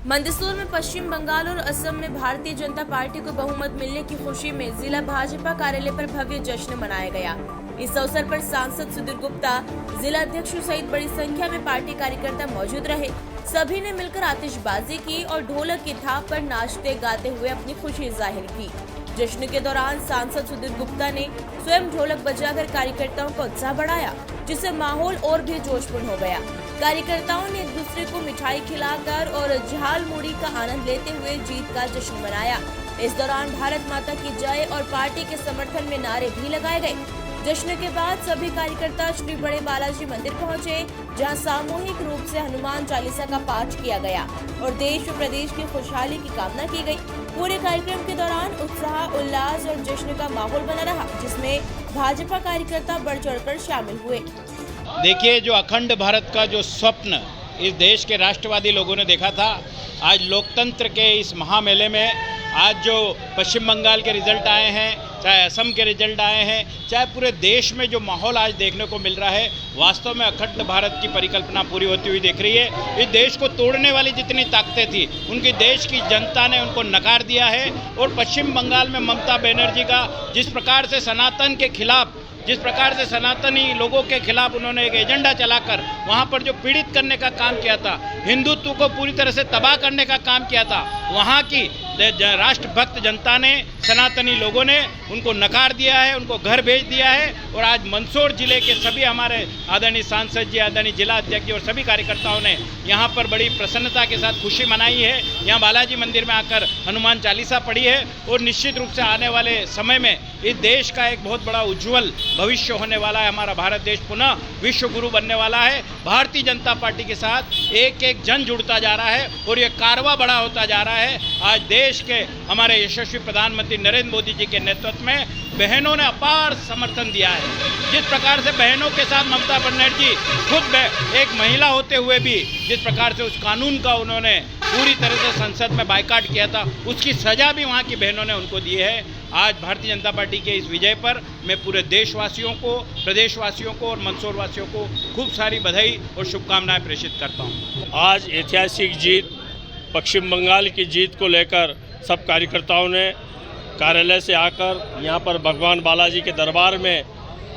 मंदसौर में पश्चिम बंगाल और असम में भारतीय जनता पार्टी को बहुमत मिलने की खुशी में जिला भाजपा कार्यालय पर भव्य जश्न मनाया गया। इस अवसर पर सांसद सुधीर गुप्ता, जिला अध्यक्ष सहित बड़ी संख्या में पार्टी कार्यकर्ता मौजूद रहे। सभी ने मिलकर आतिशबाजी की और ढोलक की थाप पर नाचते गाते हुए अपनी खुशी जाहिर की। जश्न के दौरान सांसद सुधीर गुप्ता ने स्वयं ढोलक बजाकर कार्यकर्ताओं का उत्साह बढ़ाया, जिससे माहौल और भी जोशपूर्ण हो गया। कार्यकर्ताओं ने एक दूसरे को मिठाई खिलाकर और झाल मुड़ी का आनंद लेते हुए जीत का जश्न मनाया। इस दौरान भारत माता की जय और पार्टी के समर्थन में नारे भी लगाए गए। जश्न के बाद सभी कार्यकर्ता श्री बड़े बालाजी मंदिर पहुंचे, जहां सामूहिक रूप से हनुमान चालीसा का पाठ किया गया और देश व प्रदेश की खुशहाली की कामना की गई। पूरे कार्यक्रम के दौरान उत्साह, उल्लास और जश्न का माहौल बना रहा, जिसमें भाजपा कार्यकर्ता बढ़ चढ़कर शामिल हुए। देखिए, जो अखंड भारत का जो स्वप्न इस देश के राष्ट्रवादी लोगों ने देखा था, आज लोकतंत्र के इस महामेले में आज जो पश्चिम बंगाल के रिजल्ट आए हैं, चाहे असम के रिजल्ट आए हैं, चाहे पूरे देश में जो माहौल आज देखने को मिल रहा है, वास्तव में अखंड भारत की परिकल्पना पूरी होती हुई दिख रही है। इस देश को तोड़ने वाली जितनी ताकतें थी, उनकी देश की जनता ने उनको नकार दिया है। और पश्चिम बंगाल में ममता बनर्जी का जिस प्रकार से सनातन के खिलाफ, जिस प्रकार से सनातनी लोगों के खिलाफ उन्होंने एक एजेंडा चलाकर वहाँ पर जो पीड़ित करने का काम किया था, हिंदुत्व को पूरी तरह से तबाह करने का काम किया था, वहाँ की राष्ट्रभक्त जनता ने, सनातनी लोगों ने उनको नकार दिया है, उनको घर भेज दिया है। और आज मंदसौर जिले के सभी हमारे आदरणीय सांसद जी, आदरणीय जिला अध्यक्ष जी और सभी कार्यकर्ताओं ने यहाँ पर बड़ी प्रसन्नता के साथ खुशी मनाई है। यहाँ बालाजी मंदिर में आकर हनुमान चालीसा पढ़ी है और निश्चित रूप से आने वाले समय में इस देश का एक बहुत बड़ा उज्ज्वल भविष्य होने वाला है। हमारा भारत देश पुनः विश्व गुरु बनने वाला है। भारतीय जनता पार्टी के साथ एक एक जन जुड़ता जा रहा है और ये कारवां बड़ा होता जा रहा है। आज देश के हमारे यशस्वी प्रधानमंत्री नरेंद्र मोदी जी के नेतृत्व में बहनों ने अपार समर्थन दिया है। जिस प्रकार से बहनों के साथ ममता बनर्जी खुद एक महिला होते हुए भी जिस प्रकार से उस कानून का उन्होंने पूरी तरह से संसद में बायकॉट किया था, उसकी सजा भी वहाँ की बहनों ने उनको दी है। आज भारतीय जनता पार्टी के इस विजय पर मैं पूरे देशवासियों को, प्रदेशवासियों को और मंदसौर वासियों को खूब सारी बधाई और शुभकामनाएं प्रेषित करता हूँ। आज ऐतिहासिक जीत, पश्चिम बंगाल की जीत को लेकर सब कार्यकर्ताओं ने कार्यालय से आकर यहाँ पर भगवान बालाजी के दरबार में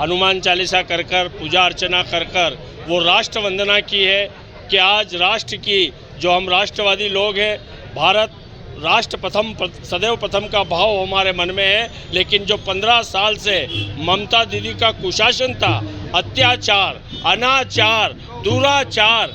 हनुमान चालीसा कर कर, पूजा अर्चना कर कर वो राष्ट्र वंदना की है कि आज राष्ट्र की, जो हम राष्ट्रवादी लोग हैं, भारत राष्ट्र प्रथम, सदैव प्रथम का भाव हमारे मन में है। लेकिन जो 15 साल से ममता दीदी का कुशासन था, अत्याचार, अनाचार, दुराचार,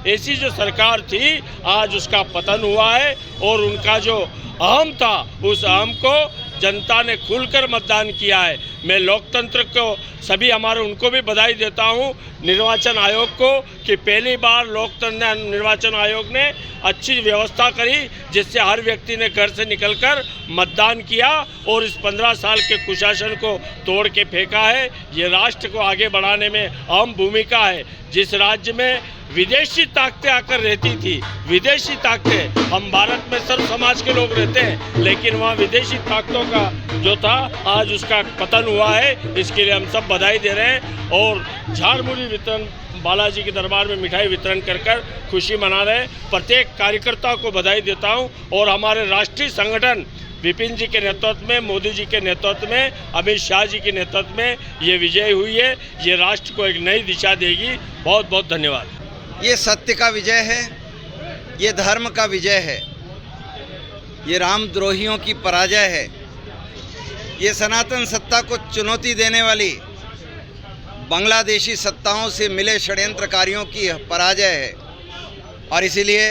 ऐसी जो सरकार थी, आज उसका पतन हुआ है। और उनका जो अहम था, उस अहम को जनता ने खुलकर मतदान किया है। मैं लोकतंत्र को सभी उनको भी बधाई देता हूं, निर्वाचन आयोग को, कि पहली बार लोकतंत्र निर्वाचन आयोग ने अच्छी व्यवस्था करी, जिससे हर व्यक्ति ने घर से निकलकर मतदान किया और इस 15 साल के कुशासन को तोड़ के फेंका है। ये राष्ट्र को आगे बढ़ाने में अहम भूमिका है। जिस राज्य में विदेशी ताकतें आकर रहती थी, विदेशी ताकतें, हम भारत में सर्व समाज के लोग रहते हैं, लेकिन वहाँ विदेशी ताकतों का जो था, आज उसका पतन हुआ है। इसके लिए हम सब बधाई दे रहे हैं और झाड़मुड़ी वितरण, बालाजी के दरबार में मिठाई वितरण कर कर खुशी मना रहे हैं। प्रत्येक कार्यकर्ता को बधाई देता हूँ। और हमारे राष्ट्रीय संगठन विपिन जी के नेतृत्व में, मोदी जी के नेतृत्व में, अमित शाह जी के नेतृत्व में ये विजय हुई है। ये राष्ट्र को एक नई दिशा देगी। बहुत बहुत धन्यवाद। ये सत्य का विजय है, ये धर्म का विजय है, ये रामद्रोहियों की पराजय है, ये सनातन सत्ता को चुनौती देने वाली बांग्लादेशी सत्ताओं से मिले षड्यंत्रकारियों की पराजय है। और इसीलिए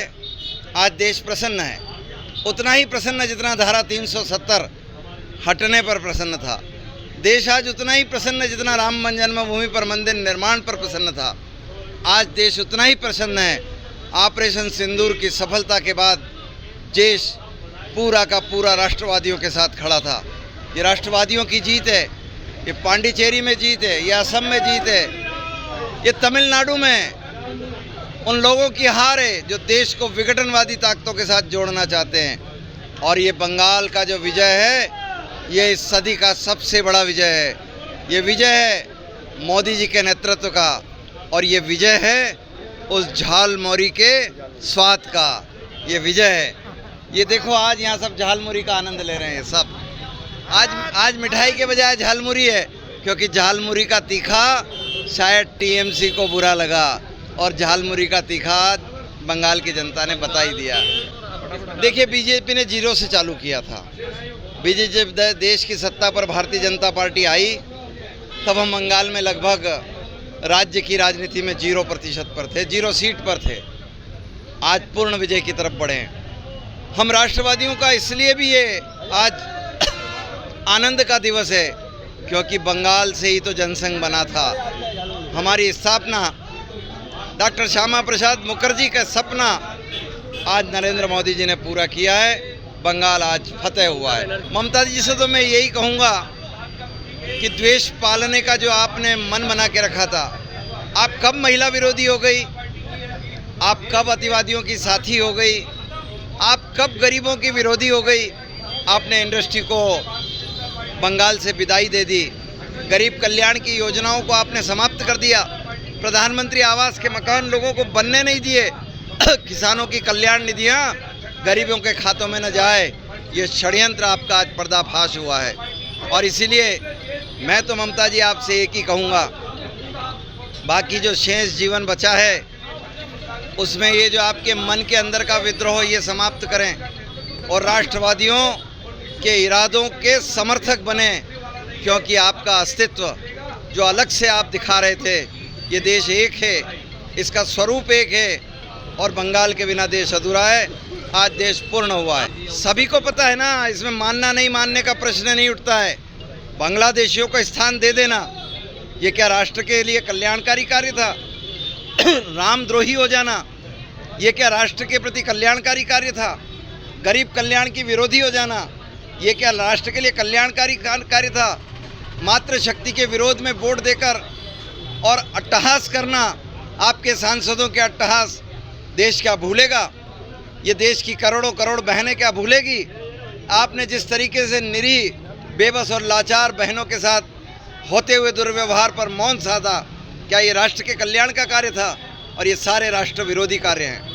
आज देश प्रसन्न है, उतना ही प्रसन्न जितना धारा 370 हटने पर प्रसन्न था। देश आज उतना ही प्रसन्न जितना राम जन्मभूमि पर मंदिर निर्माण पर प्रसन्न था। आज देश उतना ही प्रसन्न है। ऑपरेशन सिंदूर की सफलता के बाद देश पूरा का पूरा राष्ट्रवादियों के साथ खड़ा था। ये राष्ट्रवादियों की जीत है, ये पांडिचेरी में जीत है, ये असम में जीत है, ये तमिलनाडु में उन लोगों की हार है जो देश को विघटनवादी ताकतों के साथ जोड़ना चाहते हैं। और ये बंगाल का जो विजय है, ये इस सदी का सबसे बड़ा विजय है। ये विजय है मोदी जी के नेतृत्व का और ये विजय है उस झाल मोरी के स्वाद का। ये विजय है। ये देखो आज यहाँ सब झालमुरी का आनंद ले रहे हैं सब। आज मिठाई के बजाय झालमुरी है, क्योंकि झालमुरी का तीखा शायद टीएमसी को बुरा लगा और झालमुरी का तीखा बंगाल की जनता ने बता ही दिया। देखिए, बीजेपी ने जीरो से चालू किया था। बीजेपी देश की सत्ता पर भारतीय जनता पार्टी आई, तब हम बंगाल में लगभग राज्य की राजनीति में 0% पर थे, 0 सीट पर थे। आज पूर्ण विजय की तरफ बढ़े हैं। हम राष्ट्रवादियों का इसलिए भी ये आज आनंद का दिवस है, क्योंकि बंगाल से ही तो जनसंघ बना था। हमारी स्थापना डॉक्टर श्यामा प्रसाद मुखर्जी का सपना आज नरेंद्र मोदी जी ने पूरा किया है। बंगाल आज फतेह हुआ है। ममता जी से तो मैं यही कहूँगा कि द्वेष पालने का जो आपने मन बना के रखा था, आप कब महिला विरोधी हो गई, आप कब अतिवादियों की साथी हो गई, आप कब गरीबों की विरोधी हो गई। आपने इंडस्ट्री को बंगाल से विदाई दे दी, गरीब कल्याण की योजनाओं को आपने समाप्त कर दिया, प्रधानमंत्री आवास के मकान लोगों को बनने नहीं दिए, किसानों की कल्याण निधियाँ गरीबों के खातों में न जाए। ये षड्यंत्र आपका आज पर्दाफाश हुआ है। और इसीलिए मैं तो ममता जी आपसे एक ही कहूँगा, बाकी जो शेष जीवन बचा है उसमें ये जो आपके मन के अंदर का विद्रोह ये समाप्त करें और राष्ट्रवादियों के इरादों के समर्थक बने, क्योंकि आपका अस्तित्व जो अलग से आप दिखा रहे थे, ये देश एक है, इसका स्वरूप एक है और बंगाल के बिना देश अधूरा है। आज देश पूर्ण हुआ है। सभी को पता है ना, इसमें मानना नहीं मानने का प्रश्न नहीं उठता है। बांग्लादेशियों को स्थान दे देना, ये क्या राष्ट्र के लिए कल्याणकारी कार्य था? रामद्रोही हो जाना, ये क्या राष्ट्र के प्रति कल्याणकारी कार्य था? गरीब कल्याण की विरोधी हो जाना, ये क्या राष्ट्र के लिए कल्याणकारी कार्य था? मातृशक्ति के विरोध में वोट देकर और अट्टहास करना, आपके सांसदों के अट्टहास देश क्या भूलेगा? ये देश की करोड़ों करोड़ बहनें क्या भूलेगी? आपने जिस तरीके से निरीह, बेबस और लाचार बहनों के साथ होते हुए दुर्व्यवहार पर मौन साधा, क्या ये राष्ट्र के कल्याण का कार्य था? और ये सारे राष्ट्र विरोधी कार्य हैं।